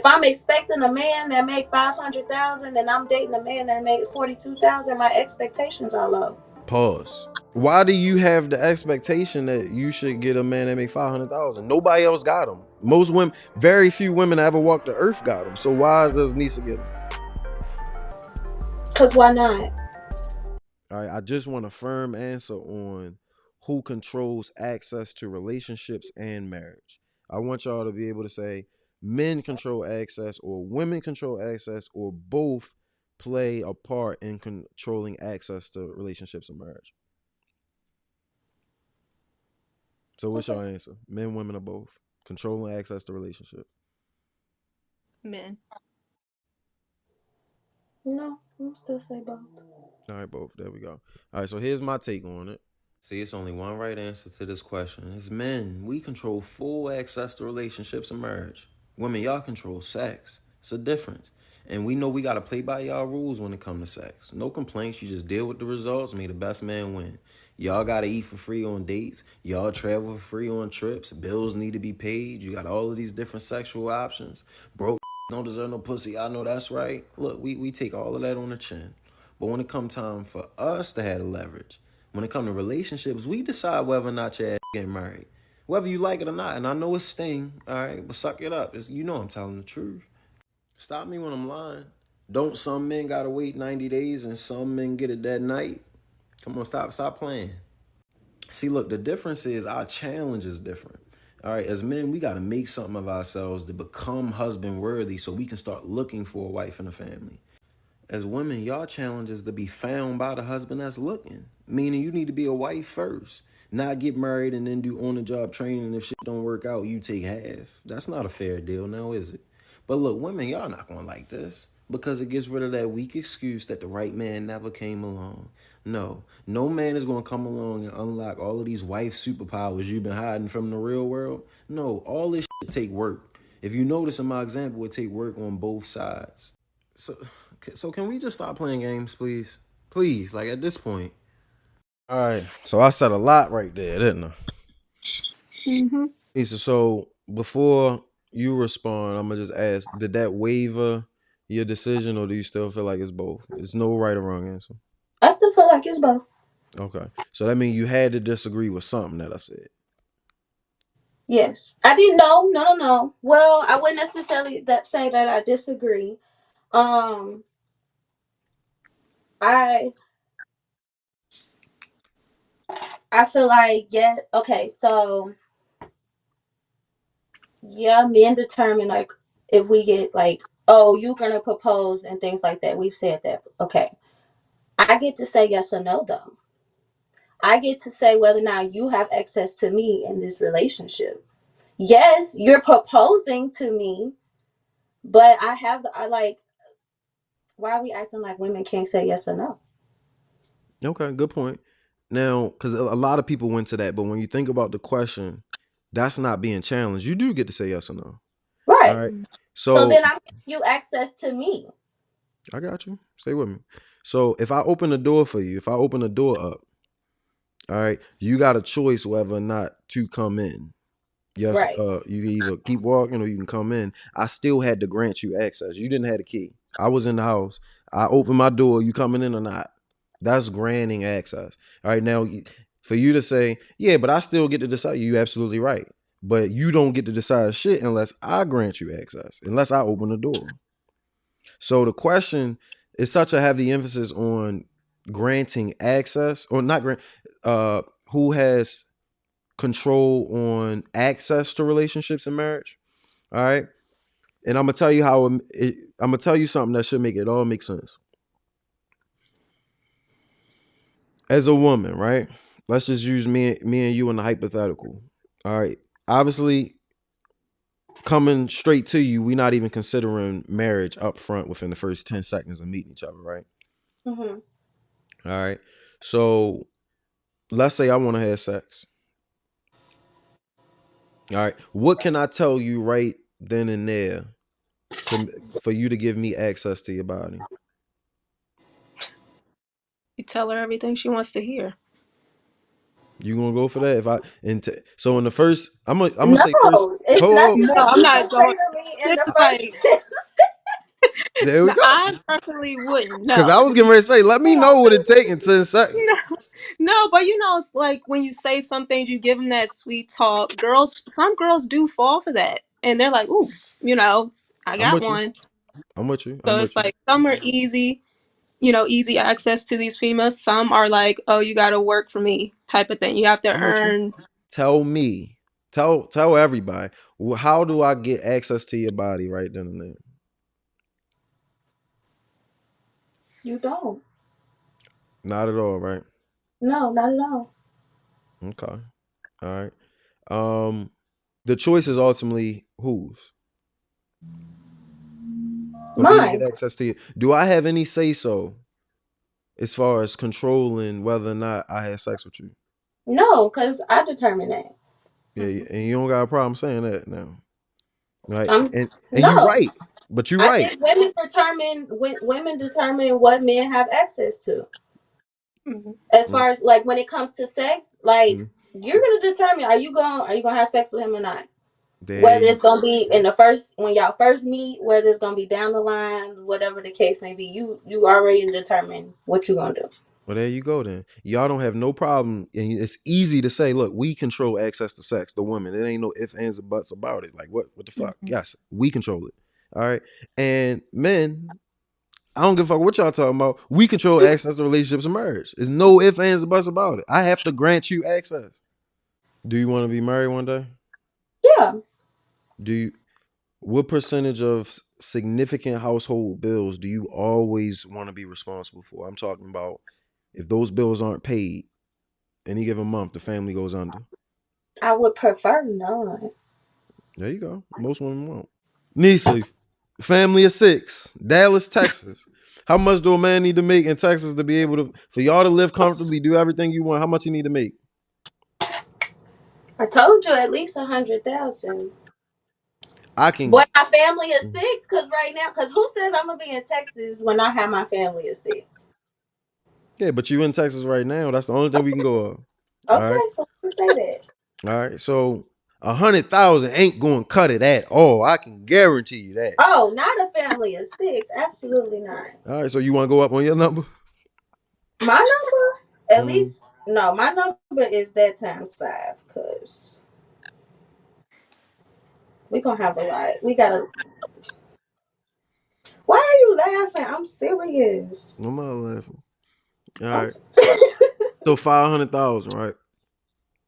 I'm expecting a man that make 500,000 and I'm dating a man that make 42,000, my expectations are low. Pause. Why do you have the expectation that you should get a man that make 500,000? Nobody else got them. Most women, very few women that ever walked the earth got them. So why does Nisa get them? Cause why not? All right, I just want a firm answer on who controls access to relationships and marriage. I want y'all to be able to say men control access or women control access or both play a part in controlling access to relationships and marriage. So what's Okay. your answer? Men, women, or both? Controlling access to relationship. Men. No, I'm still say both. All right, both. There we go. All right, so here's my take on it. See, it's only one right answer to this question. It's men. We control full access to relationships and marriage. Women, y'all control sex. It's a difference. And we know we gotta play by y'all rules when it comes to sex. No complaints. You just deal with the results. May the best man win. Y'all gotta eat for free on dates. Y'all travel for free on trips. Bills need to be paid. You got all of these different sexual options. Broke don't deserve no pussy. I know that's right. Look, we take all of that on the chin. But when it come time for us to have the leverage, when it come to relationships, we decide whether or not your ass getting married. Whether you like it or not. And I know it's sting, all right, but suck it up. You know I'm telling the truth. Stop me when I'm lying. Don't some men gotta wait 90 days and some men get it that night? Come on, stop playing. See, look, the difference is our challenge is different. All right, as men, we got to make something of ourselves to become husband worthy so we can start looking for a wife and a family. As women, y'all challenge is to be found by the husband that's looking. Meaning you need to be a wife first. Not get married and then do on the job training. And if shit don't work out, you take half. That's not a fair deal now, is it? But look, women, y'all not gonna like this. Because it gets rid of that weak excuse that the right man never came along. No, no man is gonna come along and unlock all of these wife superpowers you've been hiding from the real world. No, all this shit take work. If you notice in my example, it take work on both sides. So, so can we just stop playing games, please? Please, like at this point. All right. So I said a lot right there, didn't I? Mm-hmm. Lisa, so before you respond, I'm gonna just ask: did that waver your decision, or do you still feel like it's both? It's no right or wrong answer. I still feel like it's both. Okay. So that means you had to disagree with something that I said. Yes. I didn't know. No, no, no. Well, I wouldn't necessarily say that I disagree. Um, I I feel like yeah, okay, so yeah, men determine like if we get like, oh, you're gonna propose and things like that. We've said that. Okay. I get to say yes or no though. I get to say whether or not you have access to me in this relationship. Yes, you're proposing to me, but I like, why are we acting like women can't say yes or no? Okay, good point. Now, because a lot of people went to that, but when you think about the question, that's not being challenged. You do get to say yes or no. All Right. right. So So then I'm giving you access to me. I got you. Stay with me. So if I open the door for you, if I open the door up, all right, you got a choice whether or not to come in. Yes, Right. you can either keep walking or you can come in. I still had to grant you access. You didn't have the key. I was in the house. I opened my door. You coming in or not? That's granting access. All right, now for you to say, yeah, but I still get to decide. You absolutely right. But you don't get to decide shit unless I grant you access, unless I open the door. So the question is such a heavy emphasis on granting access or not grant who has control on access to relationships and marriage. All right. And I'm gonna tell you I'm gonna tell you something that should make it all make sense. As a woman, right? Let's just use me and you in the hypothetical. All right. Obviously, coming straight to you, we're not even considering marriage up front within the first 10 seconds of meeting each other, right? Mm-hmm. All right. So let's say I want to have sex. All right. What can I tell you right then and there to for you to give me access to your body? You tell her everything she wants to hear. You gonna go for that? If I so in the first, I'm gonna say first. No, it's Oh, nothing No, that I'm you not can say going. to me in It's the like, first. there we no, go. I personally wouldn't. Because No. I was getting ready to say, let me know what it takes in 10 seconds. No, but it's like when you say some things, you give them that sweet talk. Some girls do fall for that, and they're like, "Ooh, I I'm got with you. one." I'm with you. I'm So it's with you. like some are easy, easy access to these females. Some are like, "Oh, you got to work for me," type of thing. You have to I'm with you. earn. Tell me. Tell everybody. How do I get access to your body right then and there? You don't. Not at all, right? No, not at all. Okay. All right. The choice is ultimately whose? For me to get Mine. access to you. Do I have any say so as far as controlling whether or not I had sex with you? No, because I determine that. Yeah, and you don't got a problem saying that now. Right? I'm And you no. right. But you I right. think women determine what men have access to. Mhm. As Mm, far as like when it comes to sex, like mm. you're gonna determine are you gonna have sex with him or not? There Whether you it's gonna be in the first when y'all first meet, whether it's gonna be down the line, whatever the case may be, you already determine what you're gonna do. Well, there you go then. Y'all don't have no problem. And it's easy to say, look, we control access to sex, the woman. It ain't no ifs, ands, or buts about it. Like, what the fuck? Mhm. Yes, we control it. All right. And men, I don't give a fuck what y'all talking about. We control access to relationships and marriage. There's no ifs, ands, or buts about it. I have to grant you access. Do you want to be married one day? Yeah, Do you what percentage of significant household bills do you always want to be responsible for? I'm talking about if those bills aren't paid any given month, the family goes under. I would prefer none. There you go. Most women won't. Nisa, family of six, Dallas, Texas. How much do a man need to make in Texas to be able to for y'all to live comfortably, do everything you want? How much you need to make? I told you at least 100,000. I can. Boy, my family is six. Cause right now, cause who says I'm gonna be in Texas when I have my family of six? Yeah, but you in Texas right now. That's the only thing we can go of. All right. Okay, so let's say that. All right. So 100,000 ain't going to cut it at all. I can guarantee you that. Oh, not a family of six. Absolutely not. All right. So you want to go up on your number? My number, at Mm. least, no, my number is that times five. Cause we gonna have a lot. We gotta. Why are you laughing? I'm serious. I'm not laughing. All I'm. right. So 500,000, right?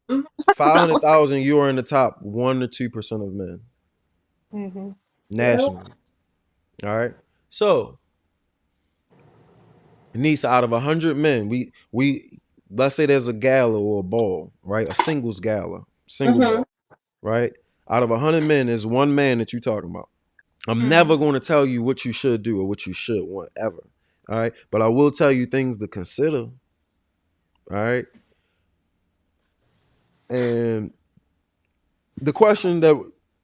Mhm. That's Five about. hundred thousand. You are in the top 1 to 2% of men Mm-hmm. Yep. nationally. All right. So Nisa, out of 100 men, we let's say there's a gala or a ball, right? A singles gala, single Mhm. ball, right? Out of 100 men, there's one man that you talking about. I'm Mm-hmm. never going to tell you what you should do or what you should want ever. All right. But I will tell you things to consider. All right. And the question that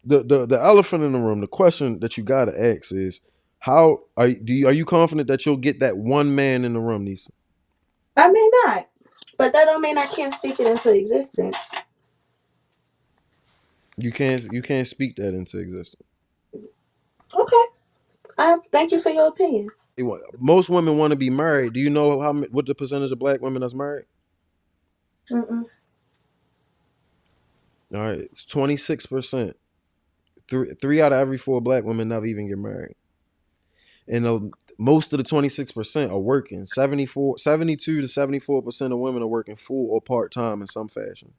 the elephant in the room, the question that you gotta ask is how are you confident that you'll get that one man in the room, Nisa? I may not, but that don't mean I can't speak it into existence. You can't speak that into existence. Okay. I thank you for your opinion. Most women want to be married. Do you know what the percentage of black women that's married? Mm-mm. All right, it's 26%. Three out of every four black women never even get married. And most of the 26% are working. 72 to 74% of women are working full or part time in some fashion.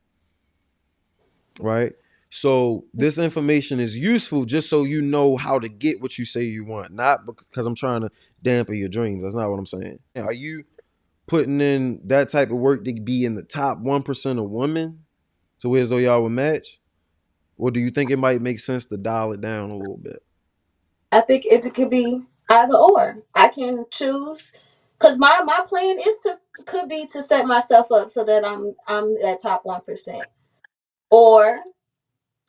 Right? So this information is useful just so you know how to get what you say you want, not because I'm trying to dampen your dreams. That's not what I'm saying. Are you putting in that type of work to be in the top 1% of women to where as though y'all would match? Or do you think it might make sense to dial it down a little bit? I think it could be either or. I can choose because my plan is to could be to set myself up so that I'm that top 1%. Or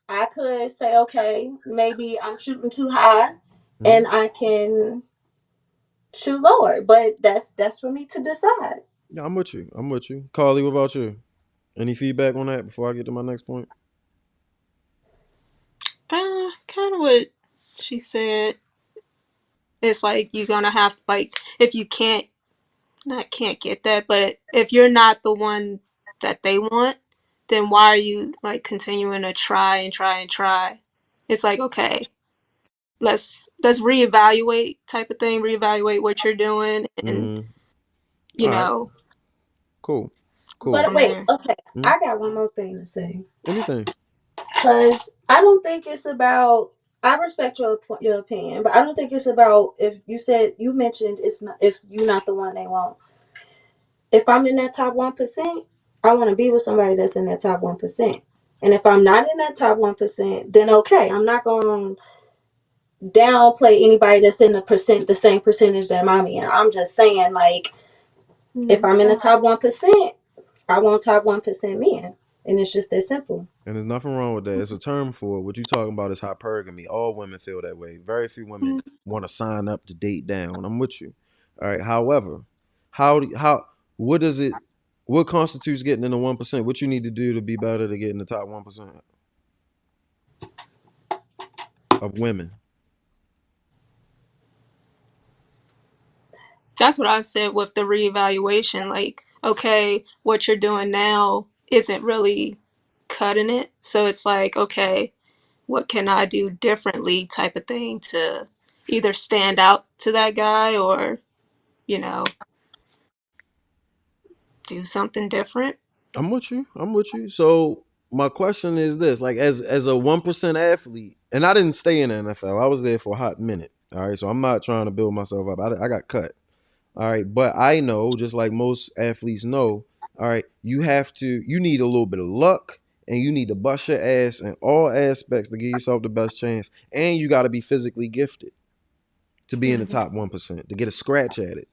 I could say, okay, maybe I'm shooting too high Hmm? and I can shoot lower. But that's for me to decide. Yeah, I'm with you. I'm with you. Carly, what about you? Any feedback on that before I get to my next point? Kind of what she said. It's like you're gonna have to, like, if you can't, not can't get that, but if you're not the one that they want, then why are you like continuing to try and try and try? It's like, okay, let's reevaluate type of thing, reevaluate what you're doing, and Mm-hmm. you All right. know, Cool. go Cool. But from wait, there. okay, Mm-hmm. I got one more thing to say. Anything. Because I don't think it's about. I respect your opinion, but I don't think it's about if you said you mentioned it's not if you're not the one they want. If I'm in that top 1%, I want to be with somebody that's in that top 1%. And if I'm not in that top 1%, then okay, I'm not going to downplay anybody that's in the same percentage that I'm in. I'm just saying, like, if Mhm. I'm in the top 1%, I want top 1% men, and it's just that simple. And there's nothing wrong with that. It's a term for it. What you talking about is hypergamy. All women feel that way. Very few women want to sign up to date down. I'm with you. All right. However, how what does it what constitutes getting in the 1%? What you need to do to be better to get in the top 1% of women? That's what I've said with the reevaluation. Like, okay, what you're doing now isn't really cutting it. So it's like, okay, what can I do differently type of thing to either stand out to that guy or, you know, do something different. I'm with you. I'm with you. So my question is this: like, as a 1% athlete, and I didn't stay in the NFL. I was there for a hot minute. All right. So I'm not trying to build myself up. I got cut. All right. But I know, just like most athletes know, all right, you need a little bit of luck and you need to bust your ass in all aspects to give yourself the best chance. And you got to be physically gifted to be in the Mhm. top 1%, to get a scratch at it.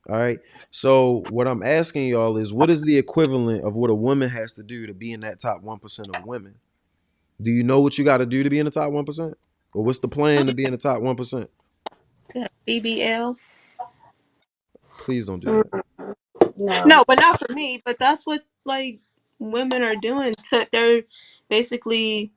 All right. So what I'm asking y'all is what is the equivalent of what a woman has to do to be in that top 1% of women? Do you know what you got to do to be in the top 1%? Or what's the Oh, plan to be in the top 1%? yeah. BBL. Please don't do that. Mm, no. No, but not for me. But that's what like women are doing. They're basically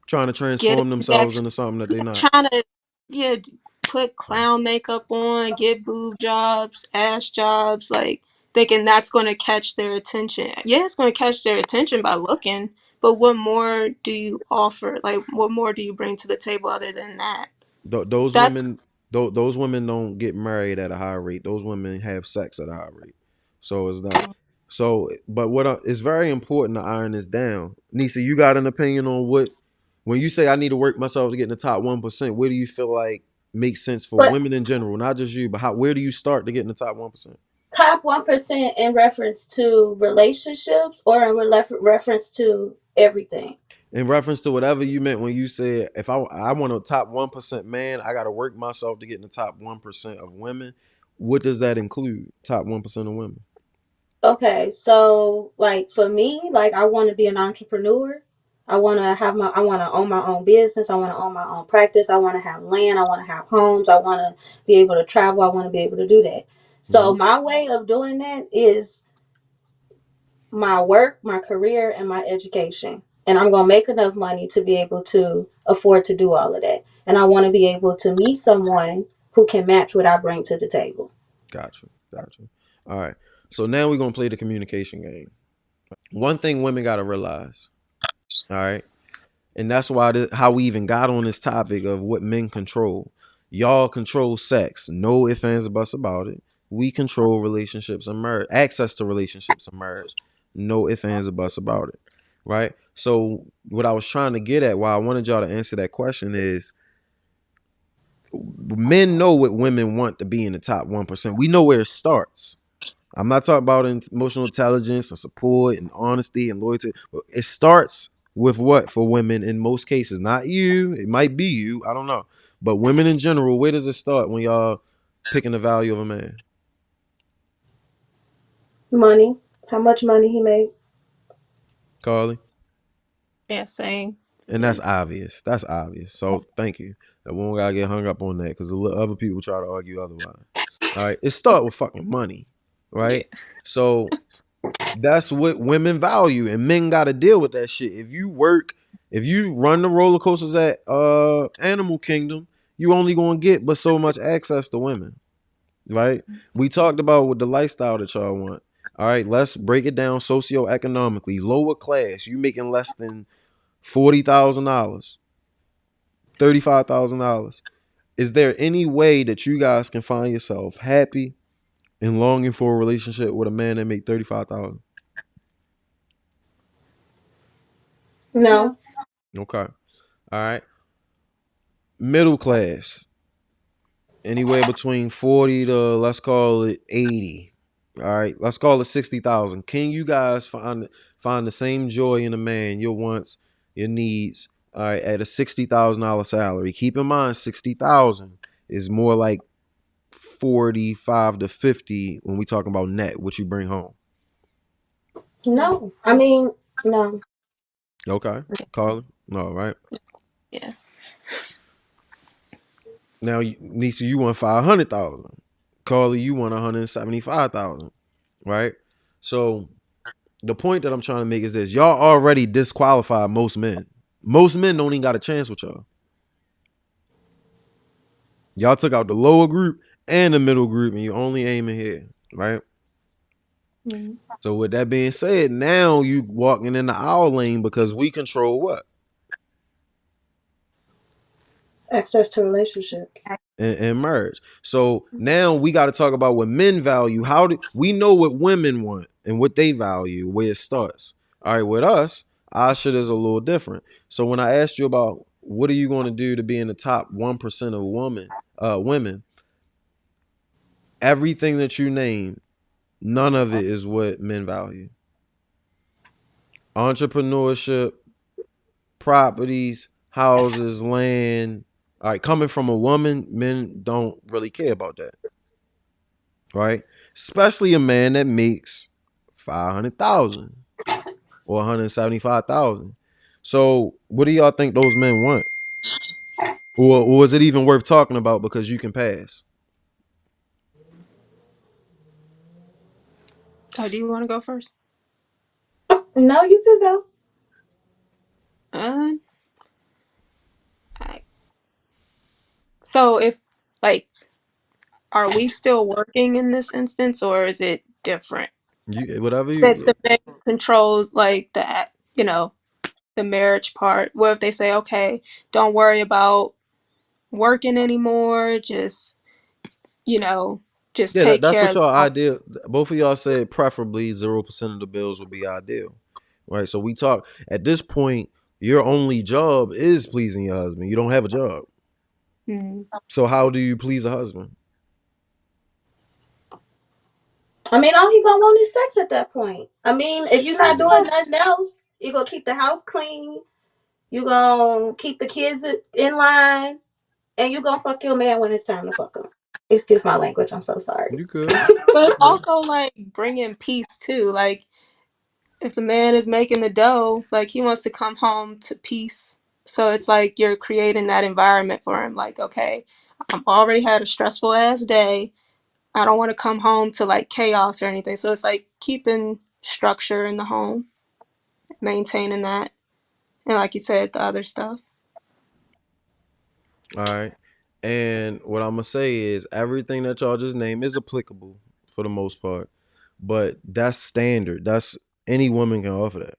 Trying to getting transform that, themselves into something that they're not. trying to, yeah, put clown makeup on, get boob jobs, ass jobs, like thinking that's going to catch their attention. Yeah, it's going to catch their attention by looking, but what more do you offer? Like, what more do you bring to the table other than that? Those That's women, those women don't get married at a high rate. Those women have sex at a high rate. So it's not. So, but it's very important to iron this down. Nisa, you got an opinion on what when you say I need to work myself to get in the top 1%? Where do you feel like makes sense for But women in general, not just you, but how where do you start to get in the top 1%? top 1% in reference to relationships or in reference to everything. In reference to whatever you meant when you said if I want a top 1% man, I got to work myself to get in the top 1% of women. What does that include? Top 1% of women. Okay, so like for me, like I want to be an entrepreneur. I want to own my own business. I want to own my own practice. I want to have land. I want to have homes. I want to be able to travel. I want to be able to do that. So Mm-hmm. my way of doing that is my work, my career, and my education. And I'm going to make enough money to be able to afford to do all of that. And I want to be able to meet someone who can match what I bring to the table. Gotcha. Gotcha. All right. So now we're gonna play the communication game. One thing women gotta realize. All right. And that's why how we even got on this topic of what men control. Y'all control sex. No ifs, ands, or buts about it. We control relationships and marriage, access to relationships and marriage. No ifs, ands, or buts about it. Right. So what I was trying to get at, why I wanted y'all to answer that question is men know what women want to be in the top 1%. We know where it starts. I'm not talking about emotional intelligence and support and honesty and loyalty. It starts with what for women in most cases? Not you. It might be you. I don't know. But women in general, where does it start when y'all picking the value of a man? Money, how much money he made. Carly? yeah, same. And that's obvious. That's obvious. So thank you. That one gotta get hung up on that because other people try to argue otherwise. All right. It start with fucking money. Yeah. Right. So That's what women value, and men got to deal with that shit. If you work, if you run the roller coasters at Animal Kingdom, you only gonna get but so much access to women, right? We talked about what the lifestyle that y'all want. All right, let's break it down socioeconomically. Lower class, you making less than $40,000, $35,000. Is there any way that you guys can find yourself happy and longing for a relationship with a man that make 35,000? No. No. Okay. All right. Middle class, anywhere between 40 to, let's call it 80. All right, let's call it 60,000. Can you guys find the same joy in a man, your wants, your needs, all right, at a $60,000 salary? Keep in mind, 60,000 is more like 45 to 50 when we talking about net, what you bring home. No. I mean, no. Okay, Carla. No, right. Yeah. Now, Nisa, you want 500,000. Carla, you want 175,000. Right. So the point that I'm trying to make is this: y'all already disqualified most men. Most men don't even got a chance with y'all. Y'all took out the lower group and the middle group, and you only aiming here, right? Mm-hmm. So with that being said, now you walking in the our lane because we control what? Access to relationships. And merge. So now we got to talk about what men value. How do we know what women want and what they value, where it starts? All right, with us, our shit is a little different. So when I asked you about what are you going to do to be in the top 1% of women, everything that you name, none of it is what men value. Entrepreneurship, properties, houses, land. All right, coming from a woman, men don't really care about that. Right? Especially a man that makes 500,000 or 175,000. So, what do y'all think those men want? Or is it even worth talking about because you can pass? Oh, do you want to go first? No, you could go. Uh, I, so if like, are we still working in this instance, or is it different? You whatever Since you the man controls like the marriage part. What if they say, okay, don't worry about working anymore, just you know, just Yeah, take that's care what of the y'all home. ideal. Both of y'all said preferably 0% of the bills would be ideal. Right? So we talk at this point, your only job is pleasing your husband. You don't have a job. Mm. So how do you please a husband? I mean, all he gonna want is sex at that point. I mean, if you're not doing Shit. nothing else, you gonna keep the house clean. You gonna keep the kids in line, and you gonna fuck your man when it's time to fuck him. Excuse my language. I'm so sorry. You could. But You it's could. also like bringing peace too. Like if the man is making the dough, like he wants to come home to peace. So it's like you're creating that environment for him. Like, okay, I'm already had a stressful ass day. I don't want to come home to like chaos or anything. So it's like keeping structure in the home, maintaining that. And like you said, the other stuff. All right. And what I'm gonna say is everything that y'all just named is applicable for the most part, but that's standard. That's any woman can offer that,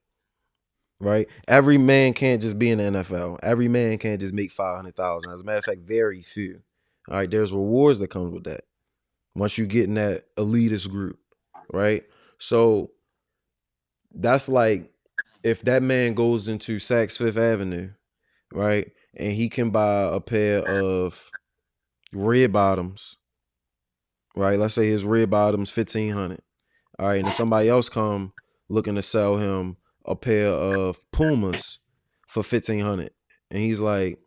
right? Every man can't just be in the NFL. Every man can't just make 500,000. As a matter of fact, very few. All right, there's rewards that comes with that once you get in that elitist group, right? So that's like if that man goes into Saks Fifth Avenue, right, and he can buy a pair of red bottoms, right? Let's say his red bottoms 1,500. All right, and then somebody else come looking to sell him a pair of Pumas for 1,500, and he's like,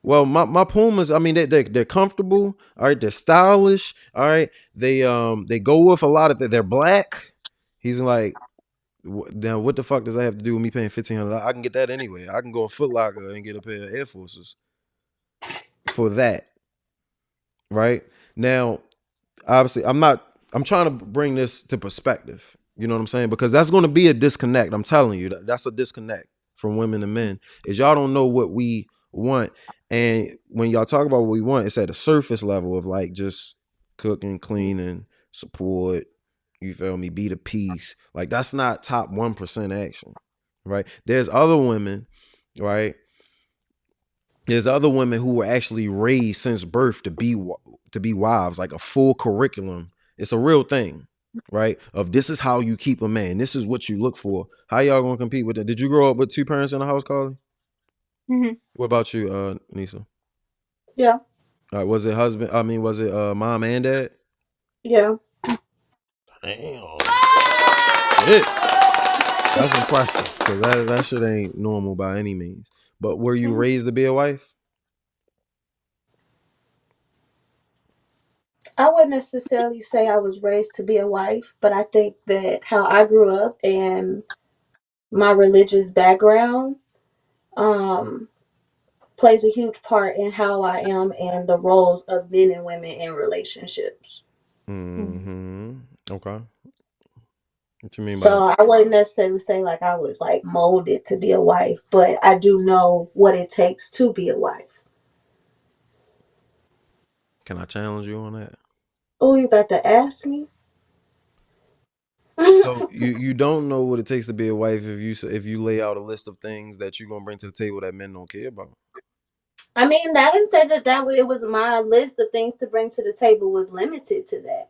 "Well, my Pumas, I mean, they're comfortable. All right, they're stylish. All right, they go with a lot of they're black." He's like, now what the fuck does that have to do with me paying 1,500? I can get that anyway. I can go in Foot Locker and get a pair of Air Forces for that, right? Now, obviously, I'm trying to bring this to perspective. You know what I'm saying? Because that's going to be a disconnect. I'm telling you, that's a disconnect from women and men. Is y'all don't know what we want, and when y'all talk about what we want, it's at a surface level of like just cooking, cleaning, support. You feel me? Be the peace. Like that's not top 1% action, right? There's other women, right? There's other women who were actually raised since birth to be wives, like a full curriculum. It's a real thing, right? Of this is how you keep a man. This is what you look for. How y'all gonna compete with that? Did you grow up with two parents in the house, Carly? Mm-hmm. What about you, Nisa? Yeah. Was it husband? I mean, was it mom and dad? Yeah. Damn. Shit. That's impressive because that shit ain't normal by any means. But were you raised to be a wife? I wouldn't necessarily say I was raised to be a wife, but I think that how I grew up and my religious background um, plays a huge part in how I am and the roles of men and women in relationships. Mm-hmm. Okay. What you mean by that? So I wouldn't necessarily say like I was like molded to be a wife, but I do know what it takes to be a wife. Can I challenge you on that? Oh, you about to ask me? So you don't know what it takes to be a wife if you lay out a list of things that you're gonna bring to the table that men don't care about. I mean, I didn't say that it was my list of things to bring to the table was limited to that.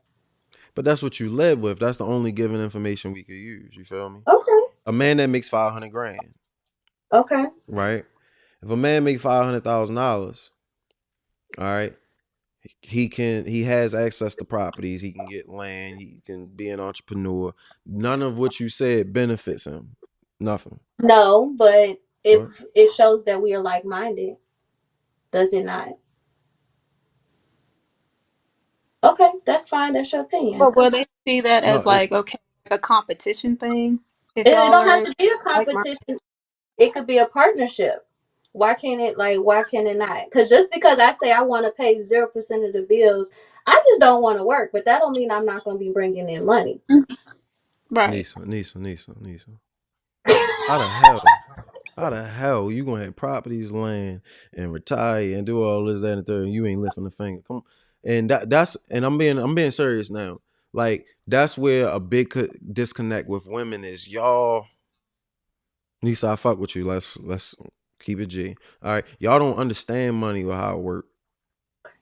But that's what you led with. That's the only given information we could use. You feel me? Okay. A man that makes 500 grand, Okay. right? If a man make $500,000, all right, he has access to properties. He can get land. He can be an entrepreneur. None of what you said benefits him. Nothing. No, but What? if it shows that we are like minded, does it not? Okay, that's fine. That's your opinion. But will they see that No, as like, okay, like a competition thing? If It y'all don't have are to be a like, competition. It could be a partnership. Why can't it not? Because just because I say I want to pay 0% of the bills, I just don't want to work. But that don't mean I'm not going to be bringing in money. right? Nisa. How the hell? How the hell you gonna have properties, land, and retire and do all this, that, and the third, and you ain't lifting a finger? Come on. And and I'm being serious now. Like that's where a big disconnect with women is. Y'all, Nisa, I fuck with you. Let's keep it G. All right, y'all don't understand money or how it works.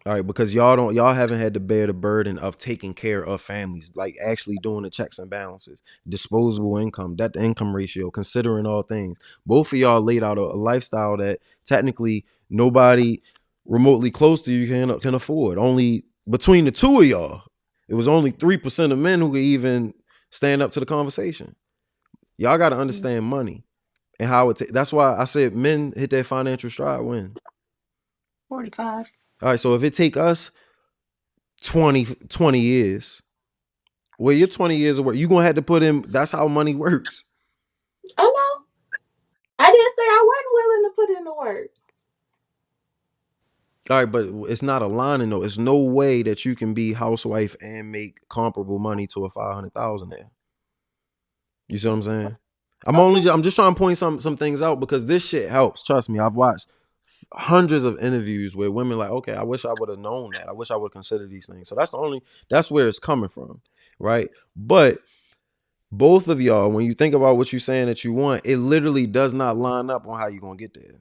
All right, because y'all haven't had to bear the burden of taking care of families, like actually doing the checks and balances, disposable income, that the income ratio, considering all things. Both of y'all laid out a lifestyle that technically nobody remotely close to you can afford. Only between the two of y'all, it was only 3% of men who could even stand up to the conversation. Y'all got to understand money and how that's why I said men hit that financial stride when. 45. All right, so if it take us 20 years. Well, you're 20 years of work. You're gonna have to put in. That's how money works. I know. I didn't say I wasn't willing to put in the work. All right, but it's not aligning though. It's no way that you can be housewife and make comparable money to a 500,000 there. You see what I'm saying? Okay. I'm just trying to point some things out because this shit helps. Trust me, I've watched hundreds of interviews where women like, okay, I wish I would have known that. I wish I would consider these things. So that's where it's coming from, right? But both of y'all, when you think about what you're saying that you want, it literally does not line up on how you're gonna get there.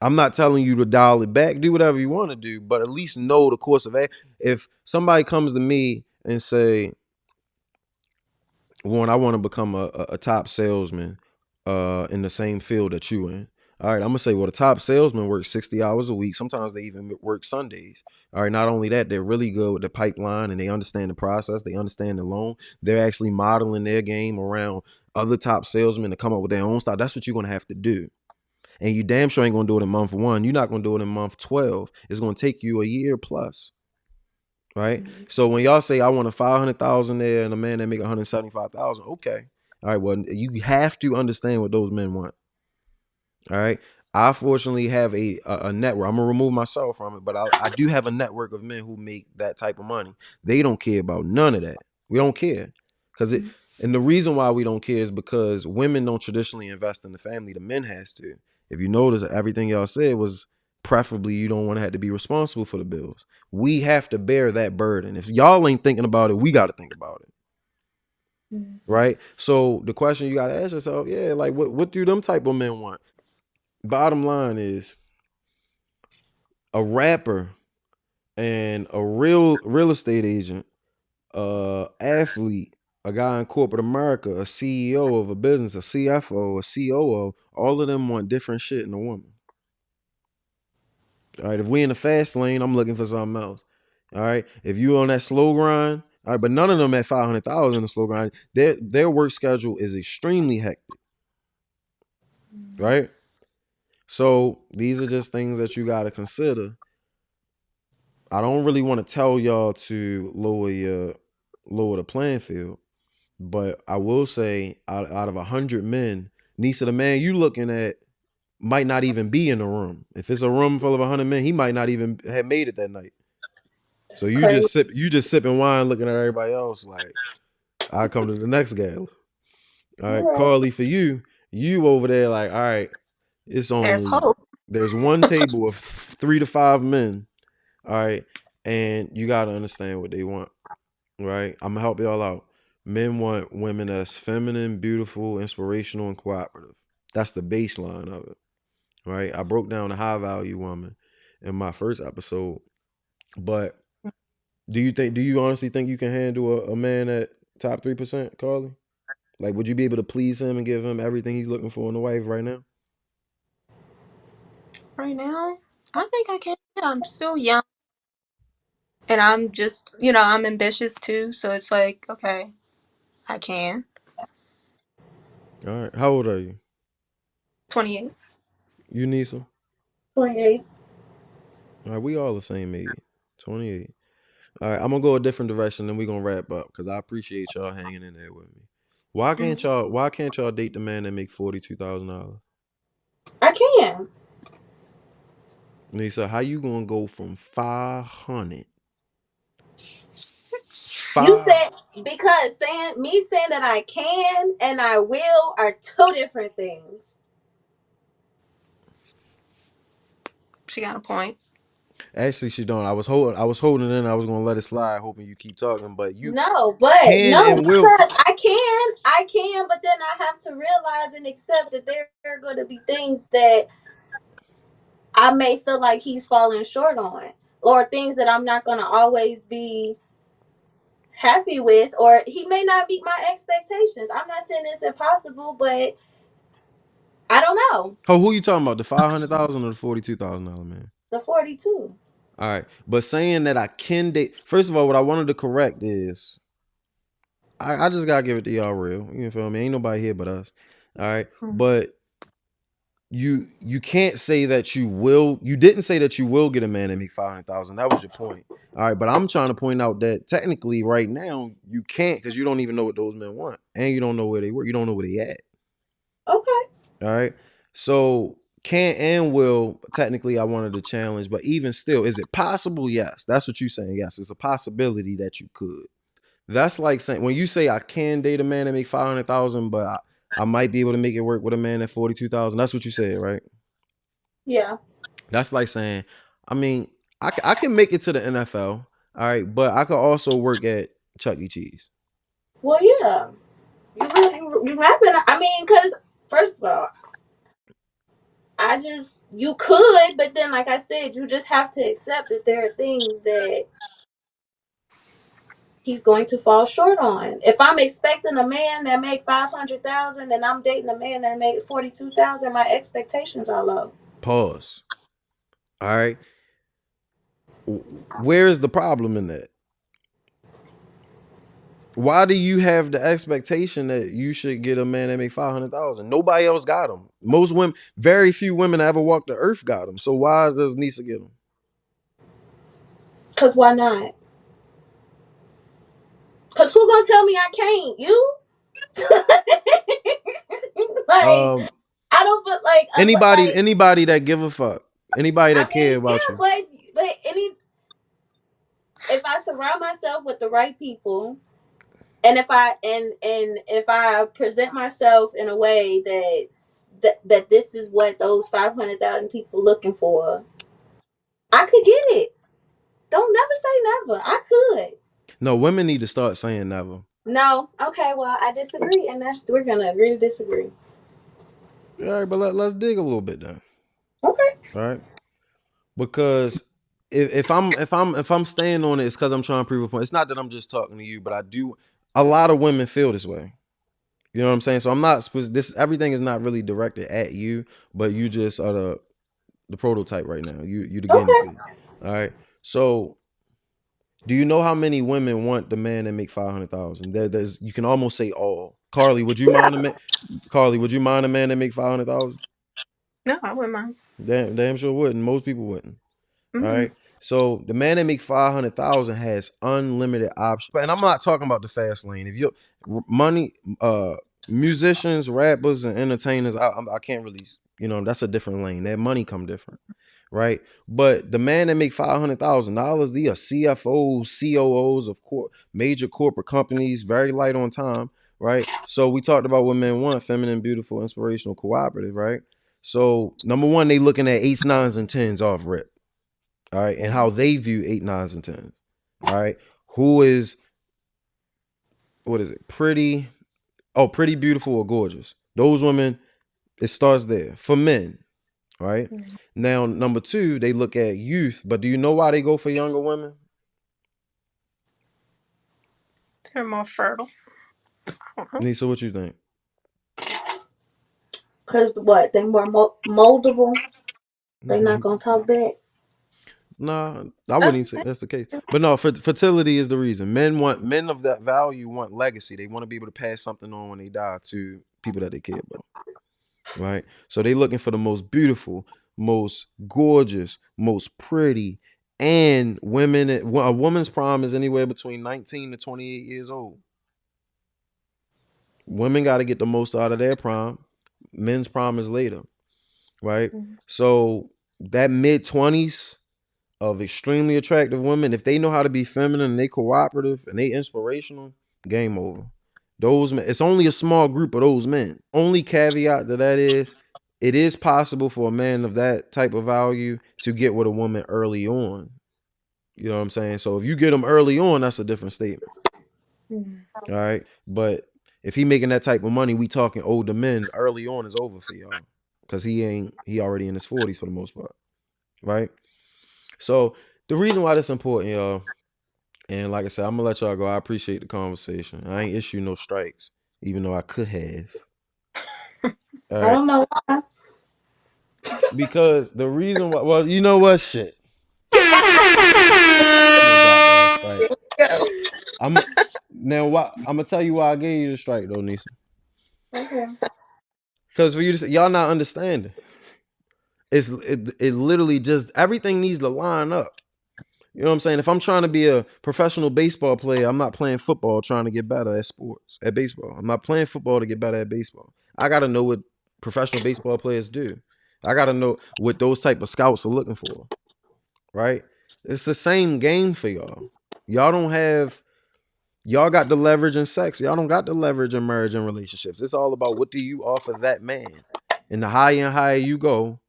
I'm not telling you to dial it back, do whatever you want to do, but at least know the course of action. If somebody comes to me and say, "One, I want to become a top salesman in the same field that you in." All right, I'm gonna say, well, the top salesman works 60 hours a week. Sometimes they even work Sundays. All right, not only that, they're really good with the pipeline and they understand the process. They understand the loan. They're actually modeling their game around other top salesmen to come up with their own style. That's what you're gonna have to do. And you damn sure ain't gonna do it in month 1. You're not gonna do it in month 12. It's gonna take you a year plus. Right. Mhm. So when y'all say I want a 500,000 there and a man that make 175,000, okay. All right. Well, you have to understand what those men want. All right. I fortunately have a network. I'm gonna remove myself from it, but I do have a network of men who make that type of money. They don't care about none of that. We don't care because And the reason why we don't care is because women don't traditionally invest in the family. The men has to. If you notice, everything y'all said was preferably you don't want to have to be responsible for the bills. We have to bear that burden. If y'all ain't thinking about it, we got to think about it. Right? So the question you got to ask yourself, yeah, like what do them type of men want? Bottom line is a rapper and a real estate agent, athlete, a guy in corporate America, a CEO of a business, a CFO, a COO, all of them want different shit in a woman. All right, if we in the fast lane, I'm looking for something else. All right, if you on that slow grind, all right, but none of them at 500,000 in the slow grind. Their work schedule is extremely hectic. Right. So these are just things that you got to consider. I don't really want to tell y'all to lower the playing field, but I will say out of 100 men, Nisa, the man you looking at might not even be in the room. If it's a room full of 100 men, he might not even have made it that night. So That's crazy. you just sipping wine, looking at everybody else like I come to the next gala. All You're right, right. Carly, for you over there, like, all right, it's There's only hope. there's one table of 3 to 5 men. All right, and you gotta understand what they want. Right, I'm gonna help y'all out. Men want women that's feminine, beautiful, inspirational, and cooperative. That's the baseline of it. Right, I broke down a high value woman in my first episode, but do you honestly think you can handle a man at top 3%, Carly? Like, would you be able to please him and give him everything he's looking for in a wife right now? Right now, I think I can. Yeah, I'm still young, and I'm just, I'm ambitious too. So it's like, okay, I can. All right. How old are you? 28. You, Nisa? 28. All right, we all the same age. 28. All right, I'm gonna go a different direction and we're gonna wrap up because I appreciate y'all hanging in there with me. Why can't y'all date the man that make $42,000? I can. Nisa, how you gonna go from 500 You five? said because saying that I can and I will are two different things. She got a point. Actually, she don't. I was holding it in. I was gonna let it slide, hoping you keep talking, but you No, but can no, and will. because I can, but then I have to realize and accept that there are going to be things that I may feel like he's falling short on, or things that I'm not going to always be happy with, or he may not meet my expectations. I'm not saying it's impossible, but I don't know. Oh, who you talking about? The 500,000 or the $42,000 man? The 42. All right, but saying that I can date. First of all, what I wanted to correct is I just gotta give it to y'all real. You feel me? Ain't nobody here but us. All right, but you can't say that you will. You didn't say that you will get a man that make 500,000. That was your point. All right, but I'm trying to point out that technically, right now, you can't because you don't even know what those men want, and you don't know where they work. You don't know where they at. Okay. All right. So can and will technically I wanted to challenge, but even still, is it possible? Yes. That's what you're saying. Yes, it's a possibility that you could. That's like saying when you say I can date a man that make 500,000, but I might be able to make it work with a man at 42,000. That's what you said, right? Yeah. That's like saying, I mean, I can make it to the NFL, all right, but I could also work at Chuck E. Cheese. Well, yeah. You rapping. I mean, because first of all, you could, but then, like I said, you just have to accept that there are things that he's going to fall short on. If I'm expecting a man that make 500,000 and I'm dating a man that make 42,000, my expectations are low. Pause. All right. Where is the problem in that? Why do you have the expectation that you should get a man that make 500,000? Nobody else got him. Most women, very few women that ever walked the earth got him. So why does Nisa get him? Cause why not? Cause who gonna tell me I can't? You? Like Um, I don't put like like anybody that give a fuck, anybody I that care mean about yeah, you. but any if I surround myself with the right people And if I present myself in a way that this is what those 500,000 people looking for, I could get it. Don't never say never. I could. No, women need to start saying never. No. Okay. Well, I disagree, and we're gonna agree to disagree. All right, but let's dig a little bit then. Okay. All right, because if I'm staying on it, it's because I'm trying to prove a point. It's not that I'm just talking to you, but I do. A lot of women feel this way. You know what I'm saying? So I'm not this. Everything is not really directed at you, but you just are the prototype right now. You the guinea Okay. pig. All right. So do you know how many women want the man that make 500,000? There's you can almost say all. Carly, would you mind a man? Carly, would you mind a man that make 500,000? No, I wouldn't mind. Damn sure wouldn't. Most people wouldn't. All Mm-mm. right. So the man that make 500,000 has unlimited options. And I'm not talking about the fast lane. If you money, musicians, rappers, and entertainers, I can't really, that's a different lane. That money come different, right? But the man that make $500,000, they are CFOs, COOs of major corporate companies, very light on time, right? So we talked about what men want: feminine, beautiful, inspirational, cooperative, right? So number one, they looking at eights, nines, and tens off rip. All right, and how they view eight, nines, and tens. All right, who is what is it? Pretty, pretty, beautiful, or gorgeous. Those women, it starts there for men. All right. Mm. Now, number two, they look at youth, but do you know why they go for younger women? They're more fertile. Nisa, what you think? Cause what? They more moldable. They not gonna talk back. Nah, I wouldn't even say that's the case. But no, fertility is the reason. Men of that value want legacy. They want to be able to pass something on when they die to people that they care about. Right? So they looking for the most beautiful, most gorgeous, most pretty, and women. A woman's prime is anywhere between 19 to 28 years old. Women got to get the most out of their prime. Men's prime is later, right? Mm. So that mid-20s of extremely attractive women, if they know how to be feminine and they cooperative and they inspirational, game over. Those men, it's only a small group of those men. Only caveat to that is it is possible for a man of that type of value to get with a woman early on. You know what I'm saying? So if you get them early on, that's a different statement. Mm. All right. But if he making that type of money, we talking older men, early on is over for y'all. Cause he already in his 40s for the most part. Right? So the reason why that's important, y'all, and like I said, I'm gonna let y'all go. I appreciate the conversation. I ain't issue no strikes, even though I could have. All I right. don't know why. Because the reason why, well, you know what? Shit. Goddamn strike. I'm now why I'm gonna tell you why I gave you the strike though, Nisa. Okay. Because for you to say y'all not understanding. It literally just everything needs to line up. You know what I'm saying? If I'm trying to be a professional baseball player, I'm not playing football trying to get better at sports, at baseball. I'm not playing football to get better at baseball. I got to know what professional baseball players do. I got to know what those type of scouts are looking for, right? It's the same game for y'all. Y'all got the leverage in sex. Y'all don't got the leverage in marriage and relationships. It's all about what do you offer that man. And the higher and higher you go,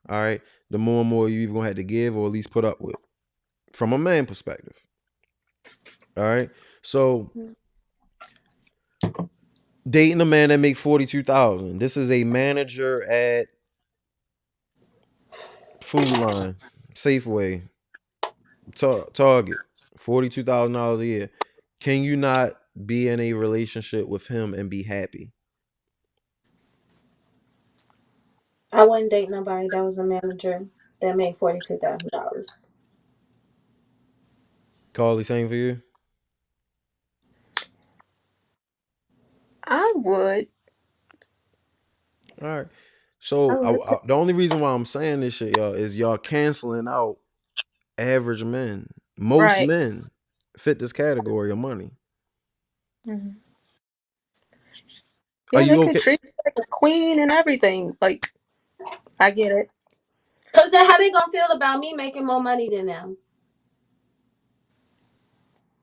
all right, the more and more you even gonna have to give or at least put up with from a man perspective. All right. So dating a man that make 42,000. This is a manager at Food Line, Safeway, Target, $42,000 a year. Can you not be in a relationship with him and be happy? I wouldn't date nobody that was a manager that made $42,000. Carly, same for you? I would. All right. I So would. the only reason why I'm saying this shit, y'all, is y'all canceling out average men. Most Right. men fit this category of money. Mm-hmm. Are Yeah, they you could okay? treat you like a queen and everything. Like, I get it. Cause then how they gonna feel about me making more money than them?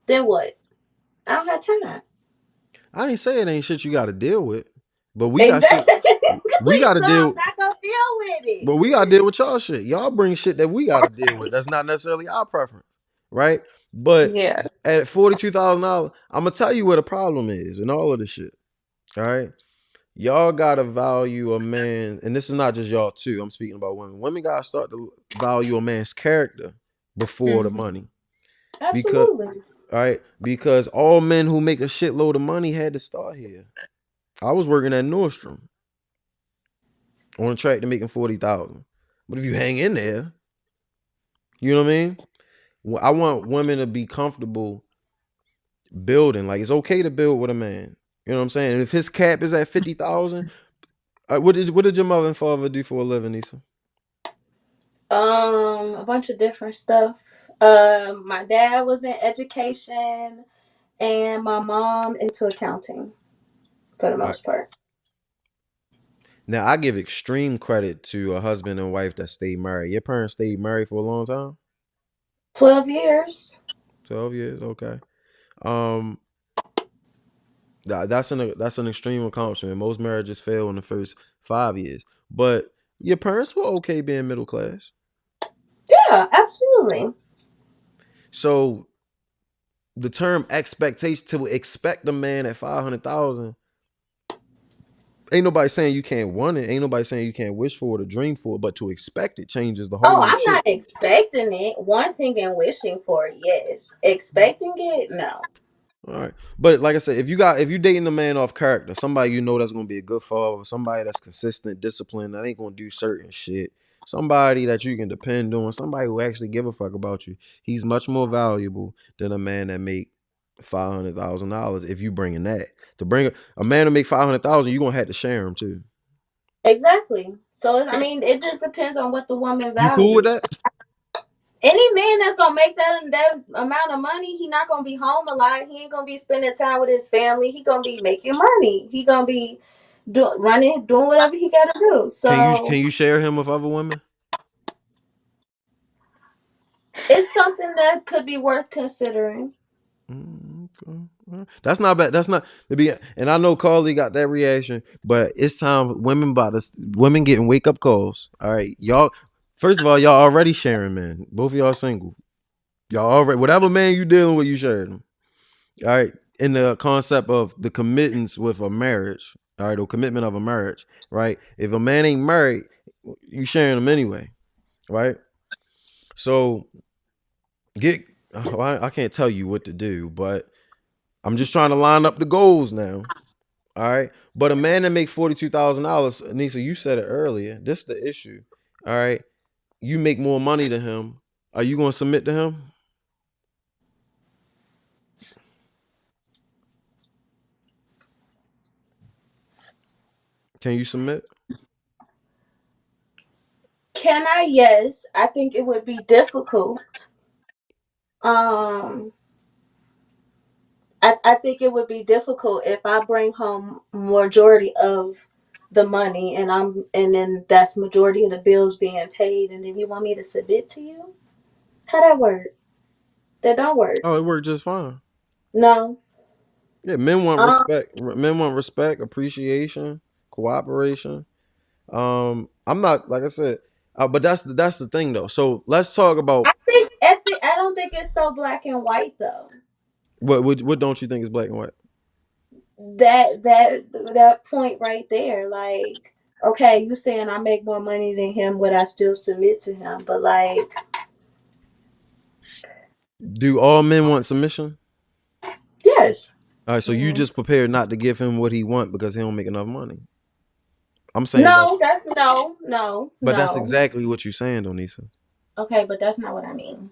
Then what? I don't have time. I ain't say it ain't shit you got to deal with, but we got shit. Exactly. We got to So I'm deal. not gonna deal with it. But we gotta deal with y'all shit. Y'all bring shit that we gotta deal with. That's not necessarily our preference, right? But Yeah. at $42,000, I'm gonna tell you where the problem is and all of this shit. All right, y'all gotta value a man, and this is not just y'all too. I'm speaking about women. Women gotta start to value a man's character before the Mhm. money, because Absolutely. all right, because all men who make a shitload of money had to start here. I was working at Nordstrom on a track to making 40,000. But if you hang in there, you know what I mean? I want women to be comfortable building. Like it's okay to build with a man. You know what I'm saying? And if his cap is at 50,000, what did your mother and father do for a living, Nisa? A bunch of different stuff. My dad was in education, and my mom into accounting for the All right. most part. Now I give extreme credit to a husband and wife that stayed married. Your parents stayed married for a long time? 12 years. 12 years, okay. Um that's an extreme accomplishment. Most marriages fail in the first 5 years. But your parents were okay being middle class. Yeah, absolutely. So the term expectation, to expect a man at 500,000, ain't nobody saying you can't want it. Ain't nobody saying you can't wish for it or dream for it. But to expect it changes the Oh, whole I'm not shit. expecting it. Wanting and wishing for it, yes. Expecting it, no. All right. But like I said, if you dating a man off character, somebody you know that's gonna be a good father, somebody that's consistent, disciplined, that ain't gonna do certain shit, somebody that you can depend on, somebody who actually give a fuck about you, he's much more valuable than a man that make $500,000. If you bringing that to bring a man to make 500,000, you gonna have to share him too. Exactly. So I mean, it just depends on what the woman You cool with values. that? Any man that's gonna make that amount of money, he not gonna be home a lot. He ain't gonna be spending time with his family. He gonna be making money. He gonna be doing whatever he gotta do. Can you So can you share him with other women? it's something that could be worth considering. Okay. That's not bad. That's not to be. And I know Carly got that reaction, but it's time. Women getting wake up calls. All right, y'all. First of all, y'all already sharing, man. Both of y'all single. Y'all already, whatever man you dealing with, you sharing them. All right. In the concept of the committance with a marriage. All right, or commitment of a marriage. Right. If a man ain't married, you sharing them anyway. Right. So get. I can't tell you what to do, but I'm just trying to line up the goals now. All right. But a man that makes $42,000, Anissa, you said it earlier. This is the issue. All right. You make more money than him. Are you gonna submit to him? Can you submit? Can I? Yes. I think it would be difficult. Um I think it would be difficult if I bring home majority of the money and then that's majority of the bills being paid and then you want me to submit to you? How that work? That don't work. Oh, it worked just fine. No. Yeah, men want Um respect. Men want respect, appreciation, cooperation. I'm not like I said, but that's the thing though. So let's talk about I don't think it's so black and white though. what don't you think is black and white? That point right there, like, okay, you saying I make more money than him, would I still submit to him? But like, Do all men want submission? yes. All right, so you Mhm. just prepared not to give him what he want because he don't make enough money. I'm saying that, No, that's no, no, but that's no. exactly what you're saying, Donisa. Okay, but that's not what I mean.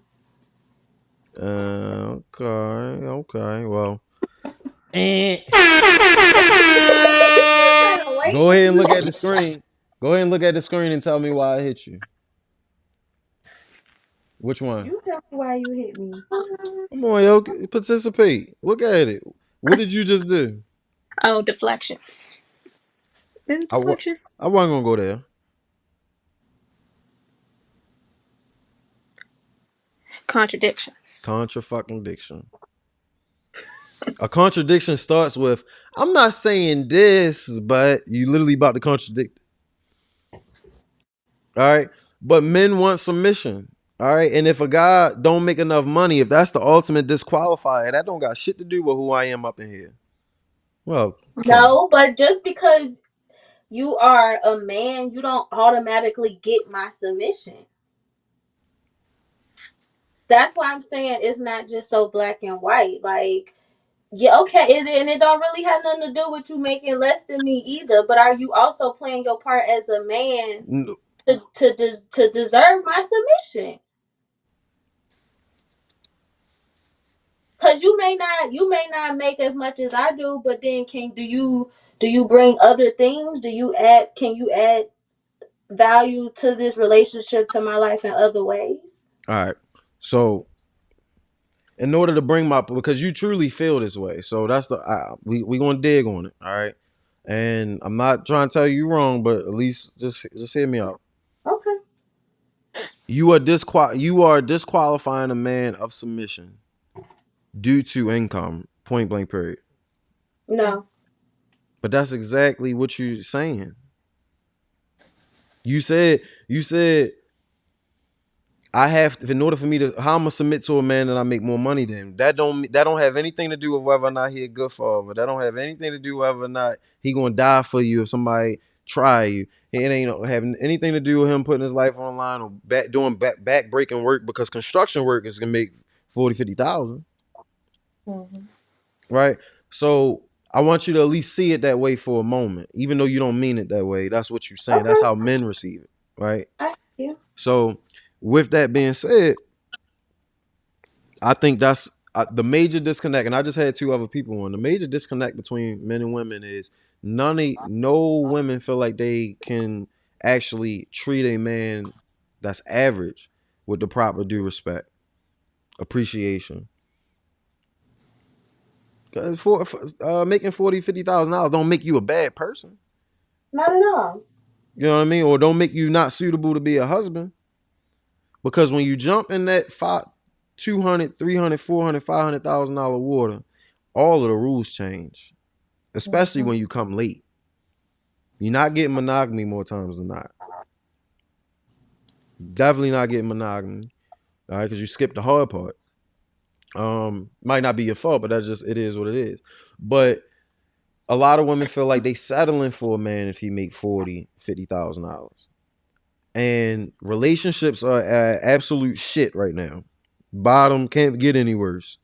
Okay, okay. Well, eh. You just gotta wait Go to ahead and do look at the that. screen. Go ahead and look at the screen and tell me why I hit you. Which one? You tell me why you hit me. Come on, yo, participate. Look at it. What did you just do? Oh, deflection. Is it I wa- deflection? I wasn't gonna go there. Contradiction. Contra fucking diction. A contradiction starts with, I'm not saying this, but you literally about to contradict. All right. But men want submission. All right. And if a guy don't make enough money, if that's the ultimate disqualifier, that don't got shit to do with who I am up in here. Well, Kim. No, but just because you are a man, you don't automatically get my submission. That's why I'm saying it's not just so black and white. Like, yeah, okay, and it don't really have nothing to do with you making less than me either. But are you also playing your part as a man to deserve my submission? Because you may not make as much as I do, but then do you bring other things? Can you add value to this relationship, to my life in other ways? All right. So in order to bring my, because you truly feel this way, so that's the we gonna dig on it. All right. And I'm not trying to tell you wrong, but at least just hear me out. Okay. You are disqualifying a man of submission due to income, point blank period. No. But that's exactly what you're saying. You said I have to, in order for me to, how I'm gonna submit to a man that I make more money than. That don't have anything to do with whether or not he a good father. That don't have anything to do with whether or not he gonna die for you if somebody try you. It ain't having anything to do with him putting his life online or doing back breaking work, because construction work is gonna make 40,000-50,000. Mm-hmm. Right? So I want you to at least see it that way for a moment, even though you don't mean it that way. That's what you're saying. Okay. That's how men receive it, right? Yeah. So with that being said, I think that's the major disconnect. And I just had two other people on. The major disconnect between men and women is no women feel like they can actually treat a man that's average with the proper due respect, appreciation. Because making $40,000-$50,000 don't make you a bad person. Not at all. You know what I mean? Or don't make you not suitable to be a husband. Because when you jump in that $200,000, $300,000, $400,000, $500,000 water, all of the rules change. Especially when you come late. You're not getting monogamy more times than not. Definitely not getting monogamy. All right, because you skipped the hard part. Might not be your fault, but it is what it is. But a lot of women feel like they settling for a man if he make $40,000-$50,000. And relationships are absolute shit right now. Bottom, can't get any worse.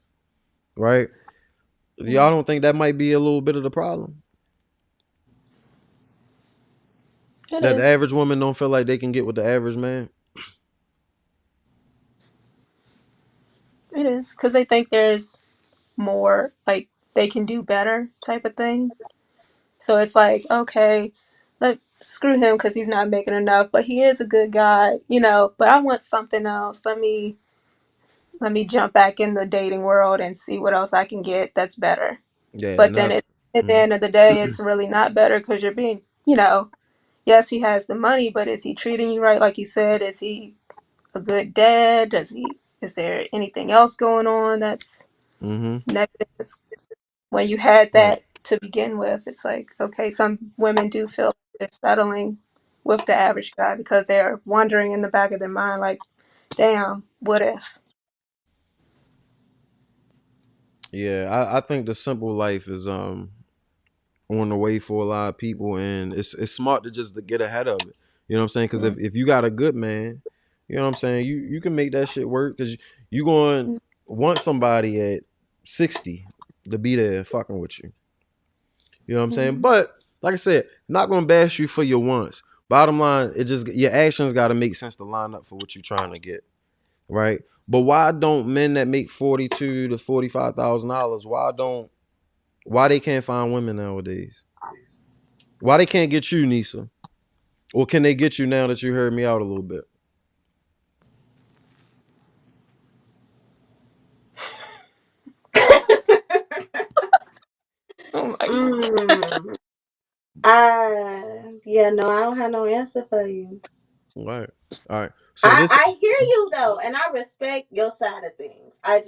Right? Y'all don't think that might be a little bit of the problem? That the average woman don't feel like they can get with the average man? It is because they think there's more, like they can do better type of thing. So it's like, okay, screw him because he's not making enough, but he is a good guy, But I want something else. Let me jump back in the dating world and see what else I can get that's better. Yeah, But and then that's at the end of the day, it's really not better because you're being, yes, he has the money, but is he treating you right? Like you said, is he a good dad? Is there anything else going on that's negative? When you had right. that to begin with, it's like, okay, some women do feel like they're settling with the average guy because they're wondering in the back of their mind, like, damn, what if? Yeah, I think the simple life is on the way for a lot of people, and it's smart to get ahead of it. You know what I'm saying? Because if you got a good man, you know what I'm saying, you can make that shit work, because you going to want somebody at 60 to be there fucking with you. You know what I'm saying? But like I said, not gonna bash you for your wants. Bottom line, your actions got to make sense to line up for what you're trying to get, right? But why don't men that make $42,000-$45,000, why they can't find women nowadays? Why they can't get you, Nisa? Or can they get you now that you heard me out a little bit? Oh my God. mm. Yeah, no, I don't have no answer for you. Right. All right. So this I hear you though, and I respect your side of things. I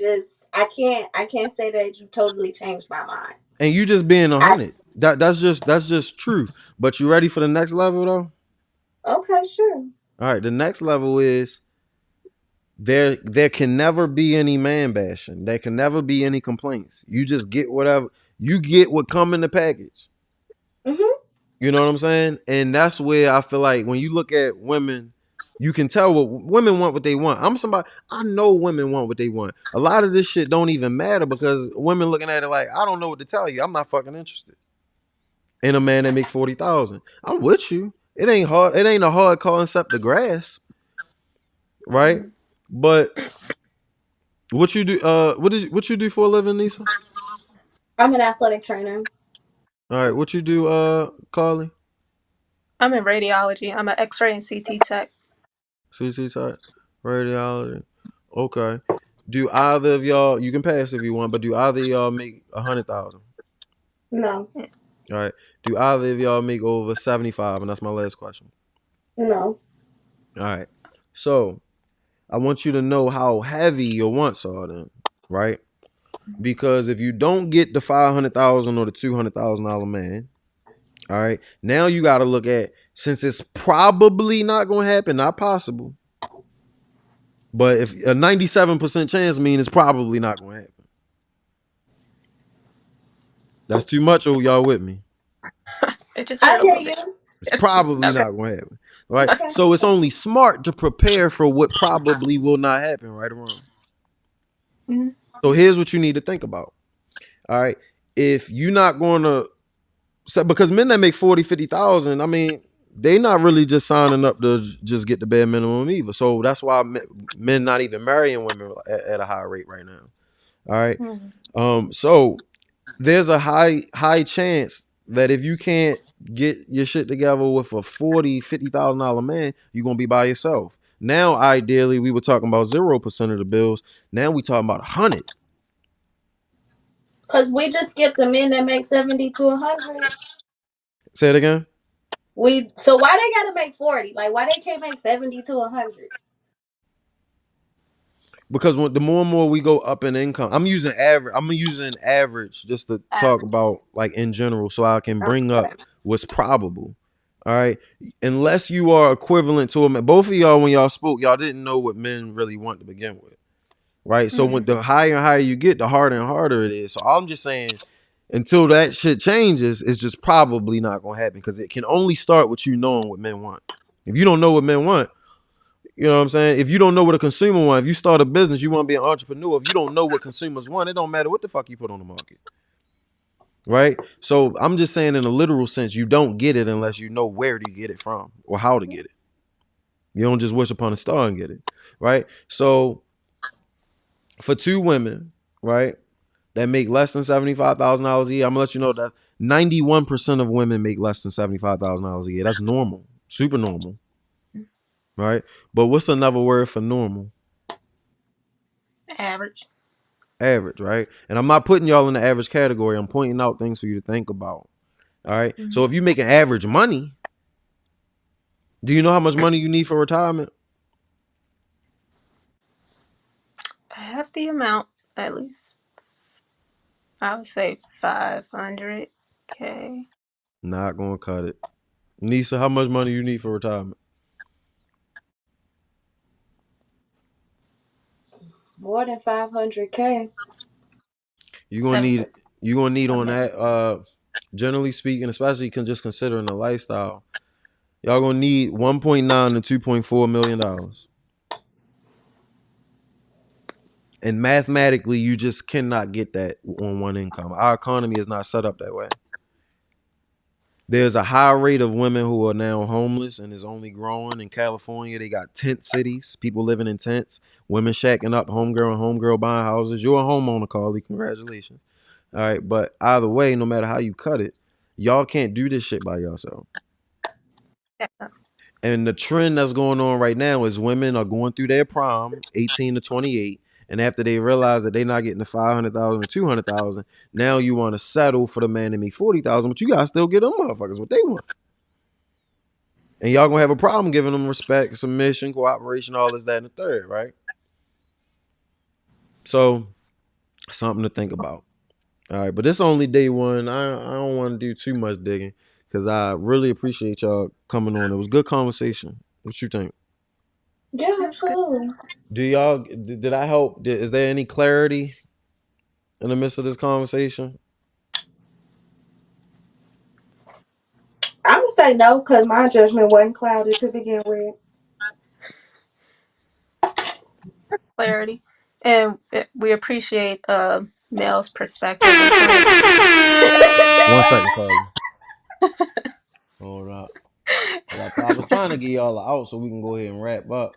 can't say that you totally changed my mind. and you just being a I hundred. That's just truth. But you ready for the next level though? okay, sure. All right. The next level is there can never be any man bashing. There can never be any complaints. You just get whatever you get what come in the package. Mhm. You know what I'm saying? And that's where I feel like when you look at women, you can tell what women want what they want. I know women want what they want. A lot of this shit don't even matter because women looking at it like, I don't know what to tell you. I'm not fucking interested in a man that make 40,000. I'm with you. It ain't hard. It ain't a hard concept to grasp, right? But what you do? What you do for a living, Nisa? I'm an athletic trainer. All right, what you do, Carly? I'm in radiology. I'm an X-ray and CT tech. CC type, radiology. Okay. Do either of y'all? You can pass if you want, but do either of y'all make 100,000? No, All right. Do either of y'all make over 75? And that's my last question. no. All right. So I want you to know how heavy your wants are, then, right? Because if you don't get the 500,000 or the $200,000 man, all right, now you got to look at, since it's probably not going to happen, not possible, but if a 97% chance mean it's probably not going to happen. That's too much. Oh, y'all with me? It just I hurt a hear little bit. It's you. probably Okay. not going to happen, right? Okay. So it's only smart to prepare for what probably will not happen, right or wrong. Mhm. So here's what you need to think about. All right, if you're not going to, because men that make 40, 50,000, I mean, they not really just signing up to just get the bare minimum either. So that's why men not even marrying women at a high rate right now. All right. Mhm. So there's a high chance that if you can't get your shit together with a 40, $50,000 man, you're gonna be by yourself. Now, ideally, we were talking about 0% of the bills. Now we talking about 100. Cause we just skipped the men that make 70 to 100. Say it again. So why they gotta make 40? Like why they can't make 70 to 100? Because the more and more we go up in income, I'm using average. I'm using average just to talk Average. about like in general, so I can bring Okay. up what's probable. All right, unless you are equivalent to them. Both of y'all, when y'all spoke, y'all didn't know what men really want to begin with, right? So when Mhm. the higher and higher you get, the harder and harder it is. So I'm just saying, until that shit changes, it's just probably not gonna happen because it can only start with you knowing what men want. If you don't know what men want, you know what I'm saying? If you don't know what a consumer wants, if you start a business, you want to be an entrepreneur. If you don't know what consumers want, it don't matter what the fuck you put on the market. Right? So I'm just saying in a literal sense, you don't get it unless you know where to get it from or how to get it. You don't just wish upon a star and get it. Right? So for two women, right, that make less than $75,000 a year, I'm gonna let you know that 91% of women make less than $75,000 a year. That's normal. Super normal. Right? But what's another word for normal? Average. Average, right? And I'm not putting y'all in the average category. I'm pointing out things for you to think about. All right. So Mhm. if you making average money, do you know how much money you need for retirement? Half the amount, at least. I would say 500K. Not gonna cut it. Nisa, how much money you need for retirement? More than 500K. You gonna need 750. you gonna need on Okay. that. Generally speaking, especially just considering the lifestyle, y'all gonna need 1.9 to 2.4 million dollars. And mathematically, you just cannot get that on one income. Our economy is not set up that way. There's a high rate of women who are now homeless and is only growing in California. They got tent cities, people living in tents, women shacking up, homegirl buying houses. You're a homeowner, Carly. Congratulations. All right. But either way, no matter how you cut it, y'all can't do this shit by yourself. Yeah. And the trend that's going on right now is women are going through their prime, 18 to 28. And after they realize that they're not getting the 500,000 or 200,000, now you want to settle for the man to make 40,000, but you got to still get them motherfuckers what they want. And y'all gonna have a problem giving them respect, submission, cooperation, all this, that, and the third, right? So something to think about. All right, but this only day one. I don't want to do too much digging because I really appreciate y'all coming on. It was good conversation. What you think? Yeah, absolutely. Do y'all did I help? Is there any clarity in the midst of this conversation? I'm gonna say no because my judgment wasn't clouded to begin with. Clarity, and we appreciate Mel's perspective and point. 1 second, Carly. Hold up. I was trying to get y'all out so we can go ahead and wrap up.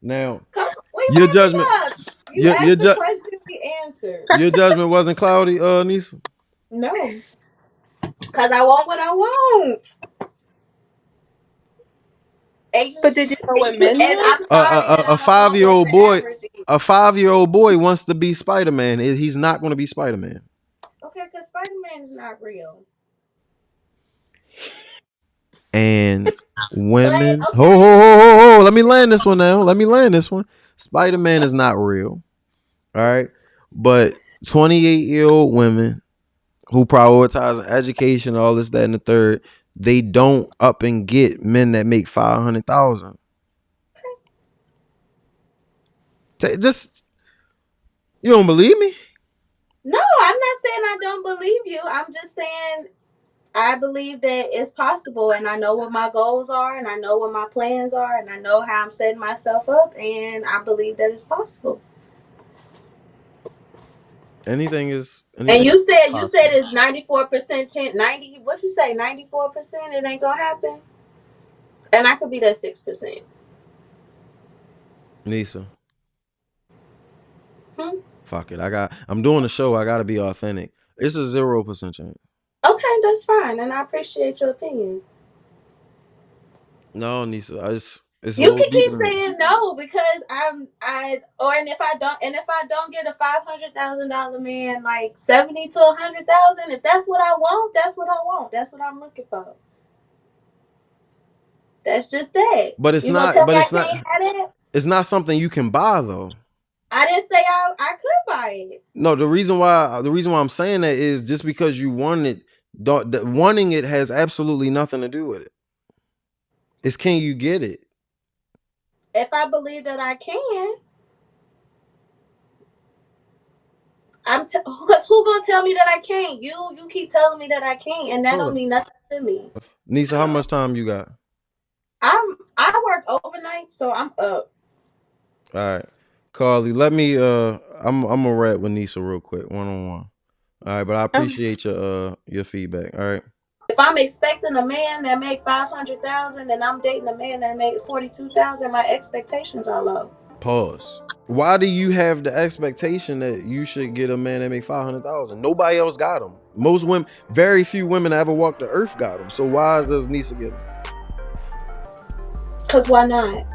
Now, We your wrapping judgment, up. You your asked the question, we answered. your judgment wasn't cloudy, Nisa. No, because I want what I want. And, But did you know what men and want? I'm sorry that A I don't know what 5-year-old the boy, average is. a 5-year-old boy wants to be Spider-Man. He's not going to be Spider-Man. Okay, because Spider-Man is not real. And women, But ho, let me land this one now. Let me land this one. Spider-Man is not real. All right. But 28-year-old women who prioritize education, all this, that, and the third, they don't up and get men that make 500,000. Just, you don't believe me? no, I'm not saying I don't believe you. I'm just saying I believe that it's possible, and I know what my goals are, and I know what my plans are, and I know how I'm setting myself up, and I believe that it's possible. Anything is And you said possible. it's 94% chance. 90. What you say? 94%. It ain't gonna happen. And I could be that 6%. Nisa. Hmm? Fuck it. I'm doing the show. I gotta be authentic. It's a 0% chance. Okay, that's fine, and I appreciate your opinion. No, Nisa. It's a You little can deeper keep than that. saying no because and if I don't get a $500,000 man, like 70 to 100,000, if that's what I want, that's what I want. That's what I'm looking for. That's just that. But it's You gonna not. tell me But I it's not. can't have that? It's not something you can buy though. I didn't say I could buy it. No, the reason why I'm saying that is just because you want it. Wanting it has absolutely nothing to do with it. It's can you get it? If I believe that I can, because who gonna tell me that I can't? You keep telling me that I can't, and that don't Hold mean nothing to me. Nisa, how much time you got? I work overnight, so I'm up. All right, Carly. Let me. I'm gonna rap with Nisa real quick, 1-on-1. All right, but I appreciate your feedback. All right. If I'm expecting a man that make 500,000 and I'm dating a man that make 42,000, my expectations are low. Pause. Why do you have the expectation that you should get a man that make 500,000? Nobody else got them. Most women, very few women that ever walked the earth got them. So why does Nisa get them? Cause why not?